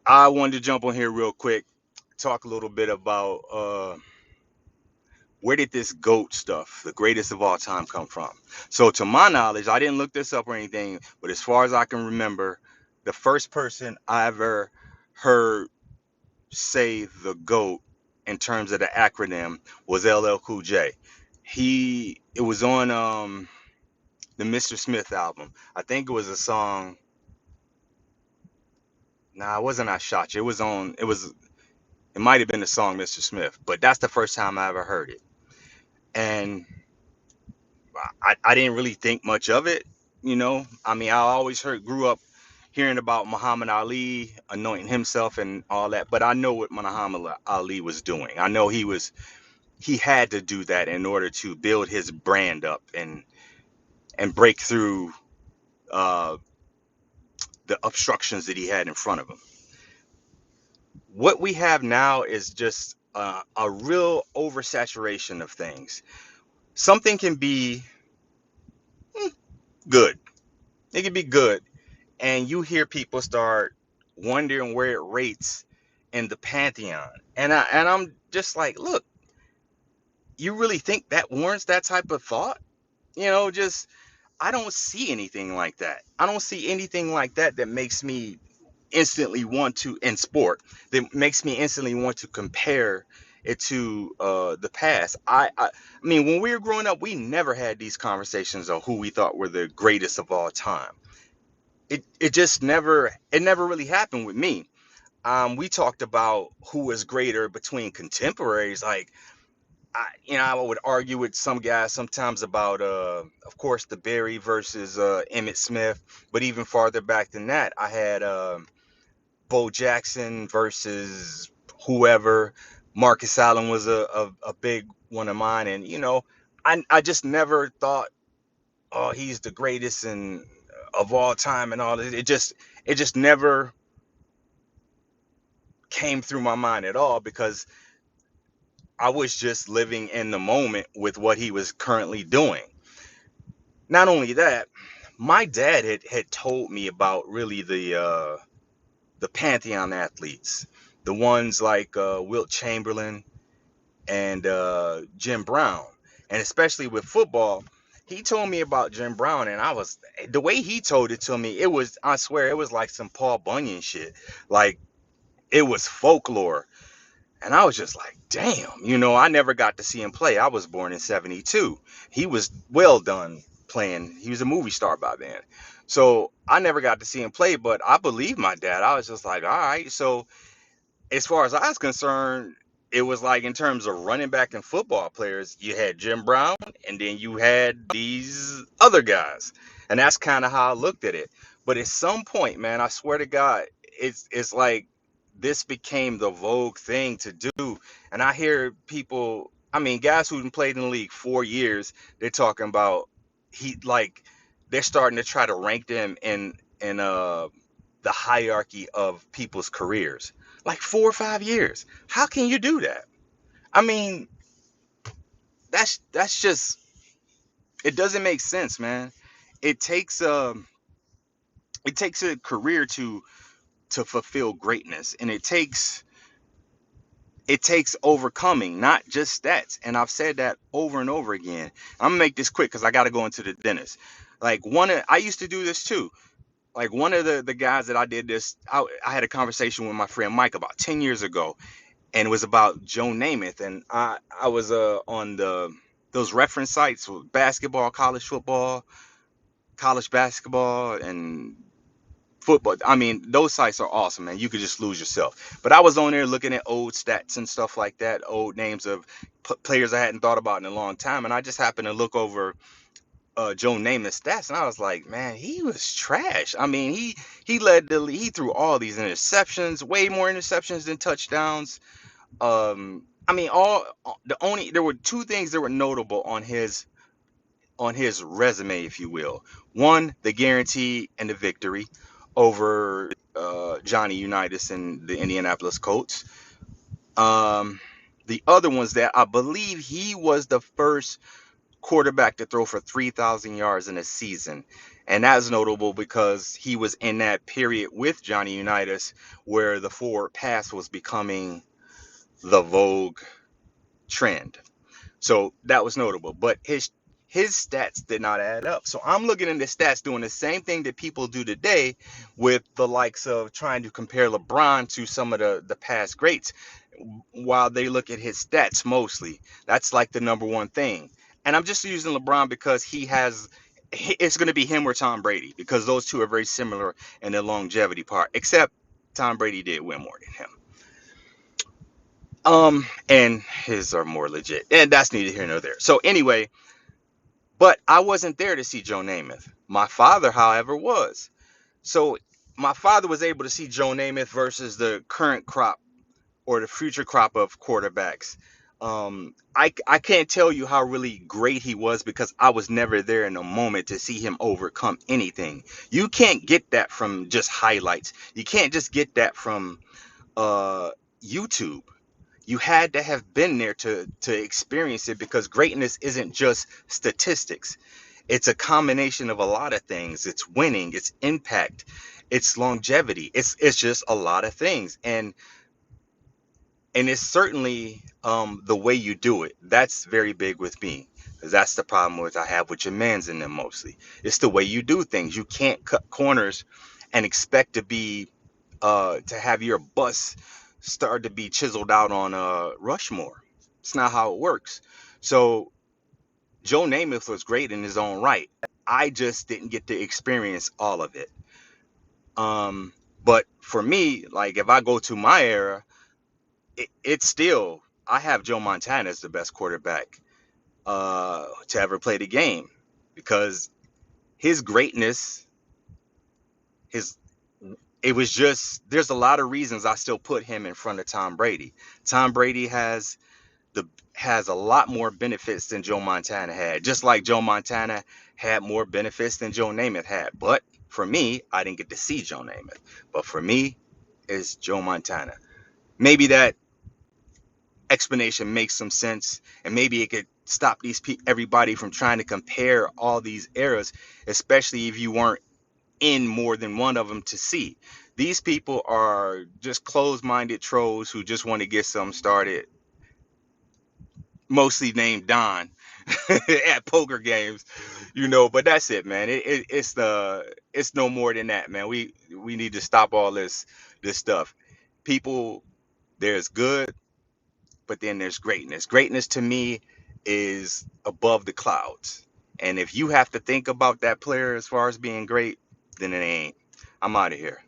I wanted to jump on here real quick, talk a little bit about where did this GOAT stuff, the greatest of all time, come from? So, to my knowledge, I didn't look this up or anything, but as far as I can remember, the first person I ever heard say the GOAT in terms of the acronym was LL Cool J. It was on the Mr. Smith album. I think it was a song. Nah, it wasn't I Shot You. It might have been the song Mr. Smith, but that's the first time I ever heard it. And I didn't really think much of it, you know. I mean, I always grew up hearing about Muhammad Ali anointing himself and all that, but I know what Muhammad Ali was doing. I know he had to do that in order to build his brand up and break through uh, the obstructions that he had in front of him. What we have now is just a real oversaturation of things. Something can be good. It can be good, and you hear people start wondering where it rates in the pantheon. And I'm just like, look, you really think that warrants that type of thought? Just I don't see anything like that. I don't see anything like that that makes me instantly want to in sport that makes me instantly want to compare it to the past. I mean, when we were growing up, we never had these conversations of who we thought were the greatest of all time. It never really happened with me. We talked about who was greater between contemporaries. Like I would argue with some guys sometimes about, of course, the Barry versus Emmett Smith. But even farther back than that, I had Bo Jackson versus whoever. Marcus Allen was a big one of mine, and I just never thought, oh, he's the greatest and of all time and all this. It just never came through my mind at all because I was just living in the moment with what he was currently doing. Not only that, my dad had told me about really the pantheon athletes, the ones like Wilt Chamberlain and Jim Brown, and especially with football. He told me about Jim Brown, and the way he told it to me, I swear, it was like some Paul Bunyan shit. Like, it was folklore. And I was just like, damn, I never got to see him play. I was born in 72. He was well done playing. He was a movie star by then. So I never got to see him play, but I believe my dad. I was just like, all right. So as far as I was concerned, it was like in terms of running back and football players, you had Jim Brown and then you had these other guys. And that's kind of how I looked at it. But at some point, man, I swear to God, it's like this became the vogue thing to do. And I hear people, I mean, guys who've played in the league 4 years, they're talking about he like they're starting to try to rank them in the hierarchy of people's careers. Like 4 or 5 years. How can you do that? I mean, that's just it doesn't make sense, man. It takes it takes a career to fulfill greatness, and it takes overcoming, not just stats. And I've said that over and over again. I'm gonna make this quick because I got to go into the dentist. Like I used to do this too. Like one of the guys that I did this, I had a conversation with my friend Mike about 10 years ago, and it was about Joe Namath. And I was on those reference sites with basketball, college basketball, and football. I mean, those sites are awesome, man. You could just lose yourself. But I was on there looking at old stats and stuff like that, old names of players I hadn't thought about in a long time, and I just happened to look over Joe Namath's stats, and I was like, man, he was trash. I mean, he threw all these interceptions, way more interceptions than touchdowns. I mean, there were two things that were notable on his resume, if you will. One, the guarantee and the victory over Johnny Unitas and the Indianapolis Colts. Um, the other one's that I believe he was the first quarterback to throw for 3,000 yards in a season. And that's notable because he was in that period with Johnny Unitas where the forward pass was becoming the vogue trend. So that was notable. But his stats did not add up. So I'm looking at the stats doing the same thing that people do today with the likes of trying to compare LeBron to some of the past greats while they look at his stats mostly. That's like the number one thing. And I'm just using LeBron because it's going to be him or Tom Brady because those two are very similar in the longevity part, except Tom Brady did win more than him. And his are more legit. And that's neither here nor there. So anyway, but I wasn't there to see Joe Namath. My father, however, was. So my father was able to see Joe Namath versus the current crop or the future crop of quarterbacks. I can't tell you how really great he was because I was never there in a moment to see him overcome anything. You can't get that from just highlights. You can't just get that from uh, YouTube. You had to have been there to experience it because greatness isn't just statistics. It's a combination of a lot of things. It's winning, it's impact, it's longevity. It's just a lot of things. And it's certainly the way you do it. That's very big with me. 'Cause that's the problem with I have with your mans in them mostly. It's the way you do things. You can't cut corners and expect to have your bust start to be chiseled out on Rushmore. It's not how it works. So Joe Namath was great in his own right. I just didn't get to experience all of it. Um, but for me, like if I go to my era, it's still I have Joe Montana as the best quarterback to ever play the game because his greatness, his it was just there's a lot of reasons I still put him in front of Tom Brady. Tom Brady the has a lot more benefits than Joe Montana had, just like Joe Montana had more benefits than Joe Namath had. But for me, I didn't get to see Joe Namath. But for me, it's Joe Montana. Maybe that explanation makes some sense, and maybe it could stop everybody from trying to compare all these eras, especially if you weren't in more than one of them to see. These people are just closed-minded trolls who just want to get something started, mostly named Don at poker games, but that's it, man. It's no more than that, man. We need to stop all this stuff. People, there's good, but then there's greatness. Greatness to me is above the clouds. And if you have to think about that player as far as being great, then it ain't. I'm out of here.